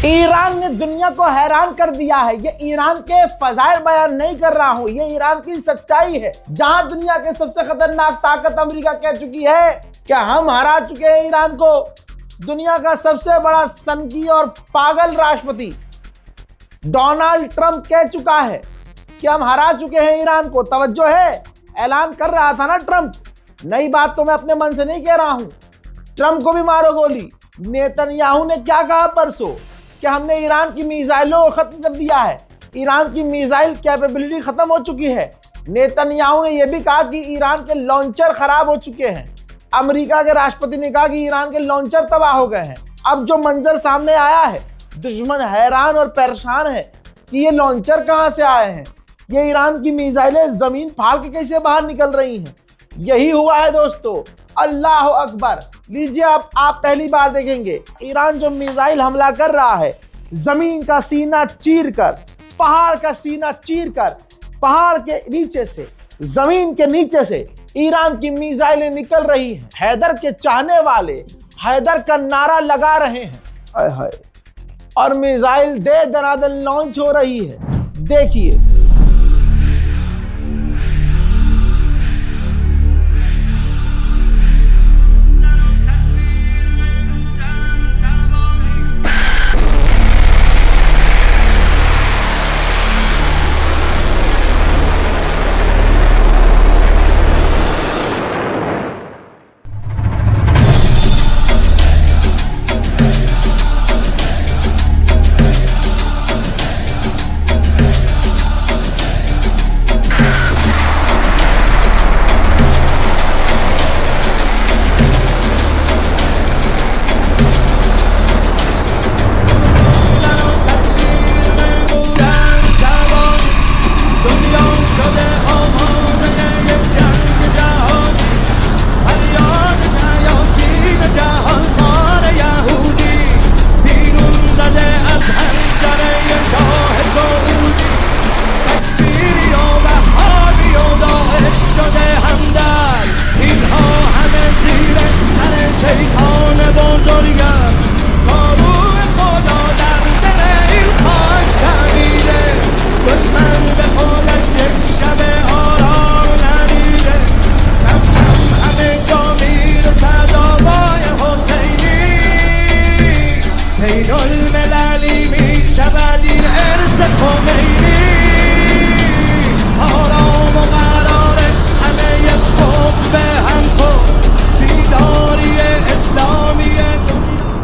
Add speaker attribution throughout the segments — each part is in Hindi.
Speaker 1: ईरान ने दुनिया को हैरान कर दिया है। ये ईरान के फजाइल बयान नहीं कर रहा हूं, ये ईरान की सच्चाई है। जहां दुनिया के सबसे खतरनाक ताकत अमेरिका कह चुकी है क्या हम हरा चुके हैं ईरान को। दुनिया का सबसे बड़ा सनकी और पागल राष्ट्रपति डोनाल्ड ट्रंप कह चुका है कि हम हरा चुके हैं ईरान को। तवज्जो है, ऐलान कर रहा था ना ट्रंप, नई बात तो मैं अपने मन से नहीं कह रहा हूं। ट्रंप को भी मारो गोली। नेतन्याहू ने क्या कहा परसों कि हमने ईरान की मिसाइलों को खत्म कर दिया है, ईरान की मिसाइल कैपेबिलिटी खत्म हो चुकी है। नेतन्याहू ने यह भी कहा कि ईरान के लॉन्चर खराब हो चुके हैं। अमेरिका के राष्ट्रपति ने कहा कि ईरान के लॉन्चर तबाह हो गए हैं। अब जो मंजर सामने आया है, दुश्मन हैरान और परेशान है कि ये लॉन्चर कहां से आए हैं, ये ईरान की मिसाइलें जमीन फाड़ के कैसे बाहर निकल रही हैं। यही हुआ है दोस्तों, अल्लाह अकबर। लीजिए आप पहली बार देखेंगे ईरान जो मिसाइल हमला कर रहा है, जमीन का सीना चीर कर, पहाड़ का सीना चीर कर, पहाड़ के नीचे से, जमीन के नीचे से ईरान की मिसाइलें निकल रही हैं। हैदर के चाहने वाले हैदर का नारा लगा रहे हैं, हाय हाय, और मिसाइल दे दनादन लॉन्च हो रही है। देखिए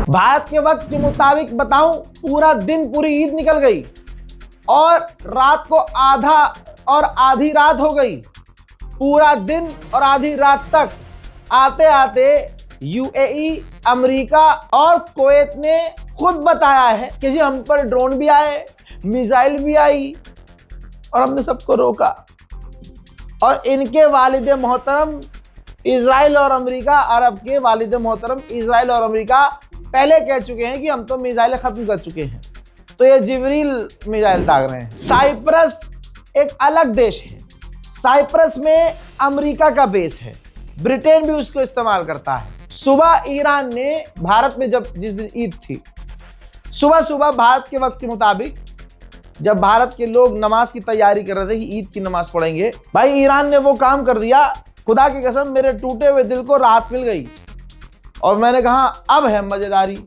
Speaker 1: भारत के वक्त के मुताबिक बताऊं, पूरा दिन पूरी ईद निकल गई और रात को आधा और आधी रात हो गई। पूरा दिन और आधी रात तक आते आते यूएई, अमेरिका और कुवैत ने खुद बताया है कि जी हम पर ड्रोन भी आए, मिसाइल भी आई और हमने सबको रोका। और इनके वालिद मोहतरम इजराइल और अमेरिका, अरब के वालिद मोहतरम इजराइल और अमेरिका पहले कह चुके हैं कि हम तो मिसाइलें खत्म कर चुके हैं। तो ये जिब्रील मिसाइल दाग रहे हैं। साइप्रस एक अलग देश है, साइप्रस में अमेरिका का बेस है, ब्रिटेन भी उसको इस्तेमाल करता है। सुबह ईरान ने भारत में जिस दिन ईद थी, सुबह सुबह भारत के वक्त के मुताबिक जब भारत के लोग नमाज की तैयारी कर रहे थे कि ईद की नमाज पढ़ेंगे, भाई ईरान ने वो काम कर दिया, खुदा की कसम मेरे टूटे हुए दिल को राहत मिल गई। और मैंने कहा अब है मजेदारी,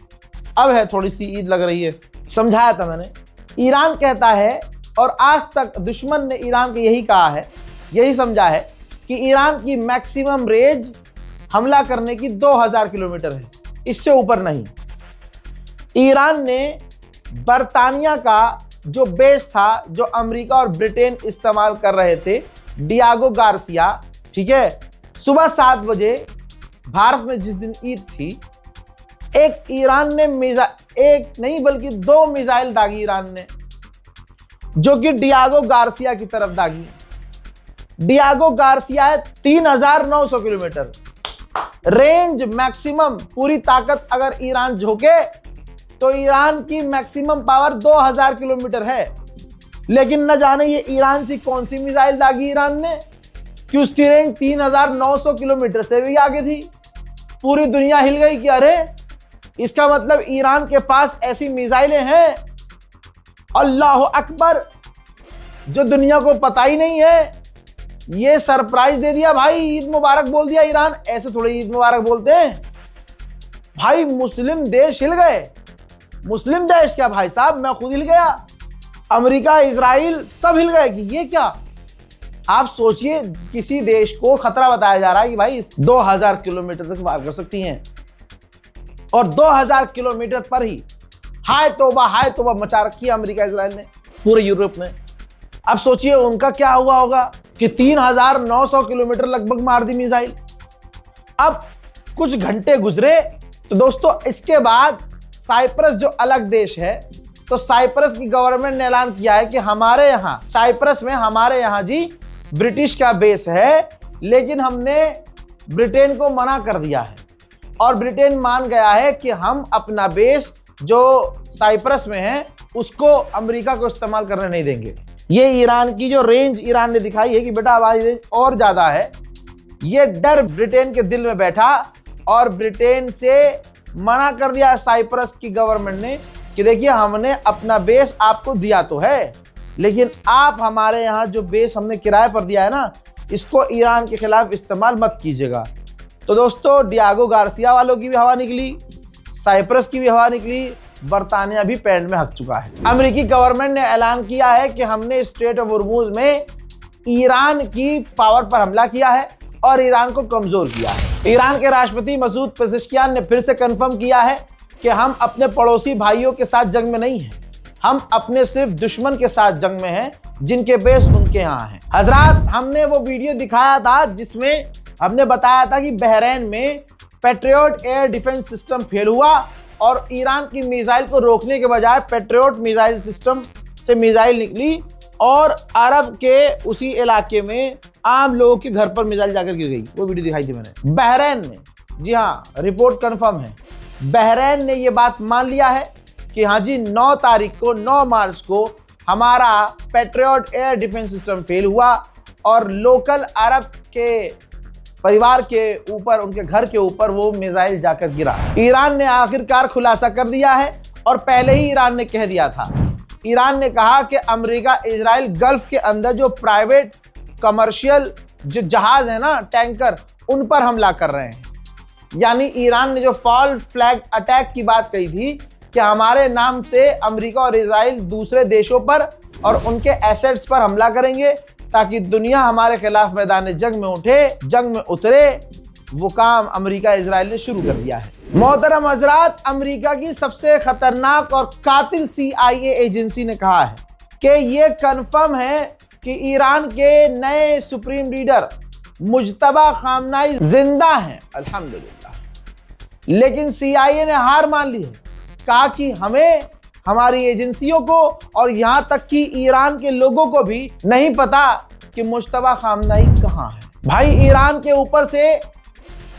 Speaker 1: अब है थोड़ी सी ईद लग रही है। समझाया था मैंने। ईरान कहता है, और आज तक दुश्मन ने ईरान को यही कहा है, यही समझा है कि ईरान की मैक्सिमम रेंज हमला करने की 2000 किलोमीटर है, इससे ऊपर नहीं। ईरान ने बरतानिया का जो बेस था, जो अमेरिका और ब्रिटेन इस्तेमाल कर रहे थे, डियागो गार्सिया, ठीक है, सुबह 7 बजे भारत में जिस दिन ईद थी, एक ईरान ने एक नहीं बल्कि 2 मिसाइल दागी ईरान ने, जो कि डियागो गार्सिया की तरफ दागी। डियागो गार्सिया है 3900 किलोमीटर रेंज मैक्सिमम। पूरी ताकत अगर ईरान झोंके तो ईरान की मैक्सिमम पावर 2000 किलोमीटर है। लेकिन न जाने ये ईरान से कौन सी मिसाइल दागी ईरान ने कि उसकी रेंज 3900 किलोमीटर से भी आगे थी। पूरी दुनिया हिल गई कि अरे इसका मतलब ईरान के पास ऐसी मिसाइलें हैं, अल्लाह अकबर, जो दुनिया को पता ही नहीं है। ये सरप्राइज दे दिया भाई, ईद मुबारक बोल दिया ईरान। ऐसे थोड़े ईद मुबारक बोलते हैं भाई, मुस्लिम देश हिल गए। मुस्लिम देश क्या भाई साहब, मैं खुद हिल गया, अमेरिका, इजराइल सब हिल गए कि ये क्या। आप सोचिए, किसी देश को खतरा बताया जा रहा है कि भाई 2000 किलोमीटर तक वार कर सकती हैं, और 2000 किलोमीटर पर ही हाय तौबा मचा रखी है अमेरिका इजराइल ने पूरे यूरोप में। अब सोचिए उनका क्या हुआ होगा कि 3900 किलोमीटर लगभग मार दी मिसाइल। अब कुछ घंटे गुजरे तो दोस्तों इसके बाद साइप्रस जो अलग देश है, तो साइप्रस की गवर्नमेंट ने ऐलान किया है कि हमारे यहाँ साइप्रस में, हमारे यहाँ जी ब्रिटिश का बेस है, लेकिन हमने ब्रिटेन को मना कर दिया है और ब्रिटेन मान गया है कि हम अपना बेस जो साइप्रस में है उसको अमेरिका को इस्तेमाल करने नहीं देंगे। ये ईरान की जो रेंज ईरान ने दिखाई है कि बेटा हमारी रेंज और ज्यादा है, ये डर ब्रिटेन के दिल में बैठा और ब्रिटेन से मना कर दिया साइप्रस की गवर्नमेंट ने कि देखिए हमने अपना बेस आपको दिया तो है, लेकिन आप हमारे यहाँ जो बेस हमने किराए पर दिया है ना, इसको ईरान के खिलाफ इस्तेमाल मत कीजिएगा। तो दोस्तों डियागो गार्सिया वालों की भी हवा निकली, साइप्रस की भी हवा निकली, बरतानिया भी पैंट में हक चुका है। अमेरिकी गवर्नमेंट ने ऐलान किया है कि हमने स्ट्रेट ऑफ हॉर्मूज में ईरान की पावर पर हमला किया है और ईरान को कमजोर किया है। ईरान के राष्ट्रपति मसूद पेज़ेश्कियान ने फिर से कंफर्म किया है कि हम अपने पड़ोसी भाइयों के साथ जंग में नहीं हैं, हम अपने सिर्फ दुश्मन के साथ जंग में हैं जिनके बेस उनके यहाँ हैं। हजरात, हमने वो वीडियो दिखाया था जिसमें हमने बताया था कि बहरीन में patriot air defence system fail हुआ और ईरान की मिसाइल को रोकने के बजाय पैट्रियट मिसाइल सिस्टम से मिसाइल निकली और अरब के उसी इलाके में आम लोगों के घर पर मिसाइल जाकर गिर गई। वो वीडियो दिखाई थी मैंने बहरीन में। जी हाँ, रिपोर्ट कंफर्म है, बहरीन ने ये बात मान लिया है कि हाँ जी 9 मार्च को हमारा patriot air defence system fail हुआ और लोकल अरब के परिवार के ऊपर, उनके घर के ऊपर वो मिसाइल जाकर गिरा। ईरान ने आखिरकार खुलासा कर दिया है और पहले ही ईरान ने कह दिया था। ईरान ने कहा कि अमेरिका इजराइल गल्फ के अंदर जो प्राइवेट कमर्शियल जो जहाज है ना, टैंकर, उन पर हमला कर रहे हैं। यानी ईरान ने जो फॉल फ्लैग अटैक की बात कही थी कि हमारे नाम से अमेरिका और इजराइल दूसरे देशों पर और उनके एसेट्स पर हमला करेंगे ताकि दुनिया हमारे खिलाफ मैदान जंग में उठे, जंग में उतरे, वो काम अमेरिका इजराइल ने शुरू कर दिया है। मोहतरम हजरात, अमेरिका की सबसे खतरनाक और कातिल CIA एजेंसी ने कहा है कि ये कंफर्म है कि ईरान के नए सुप्रीम लीडर मुज्तबा खामनाई जिंदा हैं, अल्हम्दुलिल्लाह। लेकिन CIA ने हार मान ली है, कहा कि हमें, हमारी एजेंसियों को और यहां तक कि ईरान के लोगों को भी नहीं पता कि मुज्तबा खामनाई कहां है। भाई ईरान के ऊपर से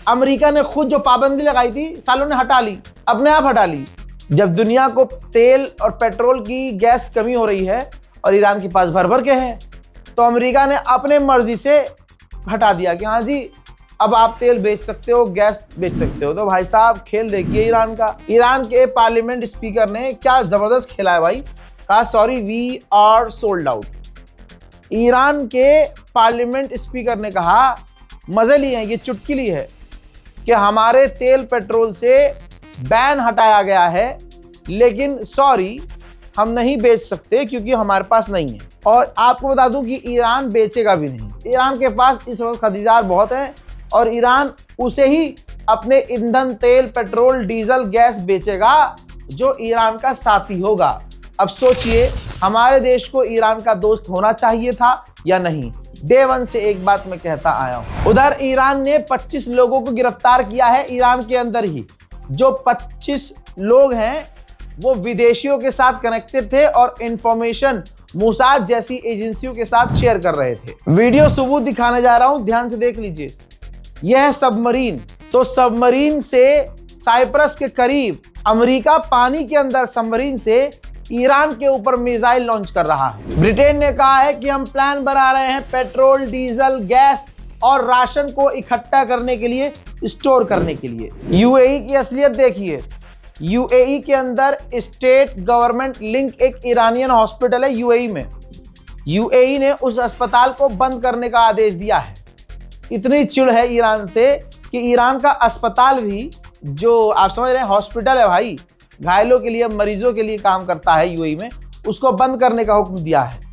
Speaker 1: अमेरिका ने खुद जो पाबंदी लगाई थी सालों ने हटा ली, अपने आप हटा ली। जब दुनिया को तेल और पेट्रोल की गैस कमी हो रही है और ईरान के पास भर भर के है, तो अमेरिका ने अपने मर्जी से हटा दिया कि हाँ जी अब आप तेल बेच सकते हो, गैस बेच सकते हो। तो भाई साहब खेल देखिए ईरान का। ईरान के पार्लियामेंट स्पीकर ने क्या जबरदस्त खेला है भाई, कहा sorry we are sold out. Iran के पार्लियामेंट स्पीकर ने कहा, मजे लिए हैं, ये चुटकुली है कि हमारे तेल पेट्रोल से बैन हटाया गया है, लेकिन सॉरी हम नहीं बेच सकते क्योंकि हमारे पास नहीं है। और आपको बता दूं कि ईरान बेचेगा भी नहीं। ईरान के पास इस वक्त खरीदार बहुत हैं और ईरान उसे ही अपने ईंधन, तेल, पेट्रोल, डीजल, गैस बेचेगा जो ईरान का साथी होगा। अब सोचिए हमारे देश को ईरान का दोस्त होना चाहिए था या नहीं। डे वन से एक बात मैं कहता आया हूं। उधर ईरान ने 25 लोगों को गिरफ्तार किया है ईरान के अंदर ही। जो 25 लोग हैं वो विदेशियों के साथ कनेक्टेड थे और इंफॉर्मेशन मोसाद जैसी एजेंसियों के साथ शेयर कर रहे थे। वीडियो सबूत दिखाने जा रहा हूं, ध्यान से देख लीजिए। यह है सबमरीन। तो सबमरीन से साइप्रस के करीब अमेरिका पानी के अंदर सबमरीन से ईरान के ऊपर मिसाइल लॉन्च कर रहा है। ब्रिटेन ने कहा है कि हम प्लान बना रहे हैं पेट्रोल, डीजल, गैस और राशन को इकट्ठा करने के लिए, स्टोर करने के लिए। UAE की असलियत देखिए, यूएई के अंदर स्टेट गवर्नमेंट लिंक एक ईरानियन हॉस्पिटल है यूएई में। यूएई ने उस अस्पताल को बंद करने का आदेश दिया है। इतनी चिढ़ है ईरान से कि ईरान का अस्पताल भी, जो आप समझ रहे हैं हॉस्पिटल है भाई, घायलों के लिए, मरीजों के लिए काम करता है यूएई में, उसको बंद करने का हुक्म दिया है।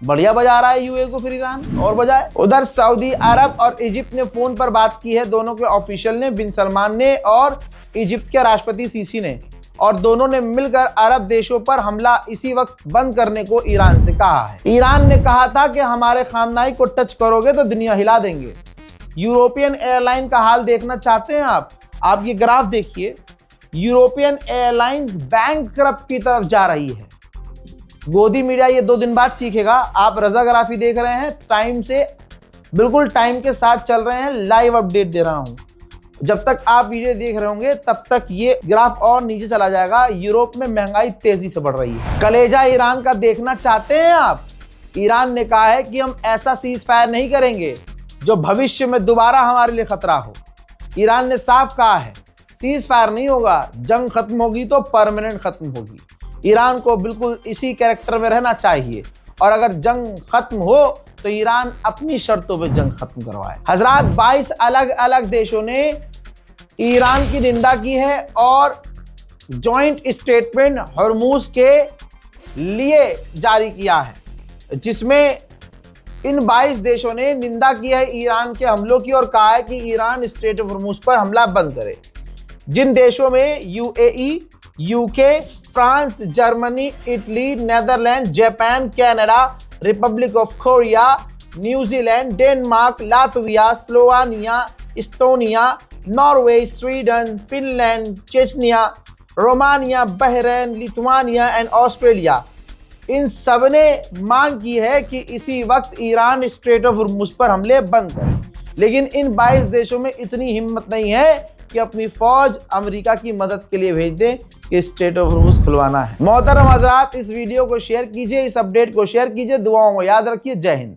Speaker 1: बढ़िया बजा रहा है यूएई को फिर ईरान, और बजाए। उधर सऊदी अरब और इजिप्ट ने फोन पर बात की है, दोनों के ऑफिशियल ने, बिन सलमान ने और इजिप्ट के राष्ट्रपति सीसी ने, और दोनों ने मिलकर अरब देशों पर हमला इसी वक्त बंद करने को ईरान से कहा है। ईरान ने कहा था कि हमारे खामनाई को टच करोगे तो दुनिया हिला देंगे। यूरोपियन एयरलाइन का हाल देखना चाहते हैं आप ये ग्राफ देखिए। यूरोपियन एयरलाइंस बैंकक्रप्ट की तरफ जा रही है। गोदी मीडिया ये 2 दिन बाद सीखेगा। आप रजाग्राफी देख रहे हैं, टाइम से बिल्कुल टाइम के साथ चल रहे हैं, लाइव अपडेट दे रहा हूं। जब तक आप वीडियो देख रहे होंगे तब तक ये ग्राफ और नीचे चला जाएगा। यूरोप में महंगाई तेजी से बढ़ रही है। कलेजा ईरान का देखना चाहते हैं आप? ईरान ने कहा है कि हम ऐसा सीज फायर नहीं करेंगे जो भविष्य में दोबारा हमारे लिए खतरा हो। ईरान ने साफ कहा है सीज फायर नहीं होगा, जंग खत्म होगी तो परमानेंट खत्म होगी। ईरान को बिल्कुल इसी कैरेक्टर में रहना चाहिए, और अगर जंग खत्म हो तो ईरान अपनी शर्तों पे जंग खत्म करवाए। हजरात, 22 अलग अलग देशों ने ईरान की निंदा की है और जॉइंट स्टेटमेंट हॉर्मूज के लिए जारी किया है, जिसमें इन 22 देशों ने निंदा की है ईरान के हमलों की और कहा है कि ईरान स्ट्रेट ऑफ हॉर्मूज पर हमला बंद करे। जिन देशों में UAE, UK, France, Germany, Italy, Netherland, Japan, Canada, republic of Korea, New Zealand, Denmark, Latvia, Slovenia, Estonia, Norway, Sweden, Finland, Chechnya, Romania, Bahrain, Lithuania and Australia, इन सब ने मांग की है कि इसी वक्त ईरान स्ट्रेट ऑफ हॉर्मूज पर हमले बंद करे। लेकिन इन 22 देशों में इतनी हिम्मत नहीं है कि अपनी फौज अमेरिका की मदद के लिए भेज दें कि स्ट्रेट ऑफ हॉर्मूज खुलवाना है। मोहतरम हजरात, इस वीडियो को शेयर कीजिए, इस अपडेट को शेयर कीजिए, दुआओं को याद रखिए। जय हिंद।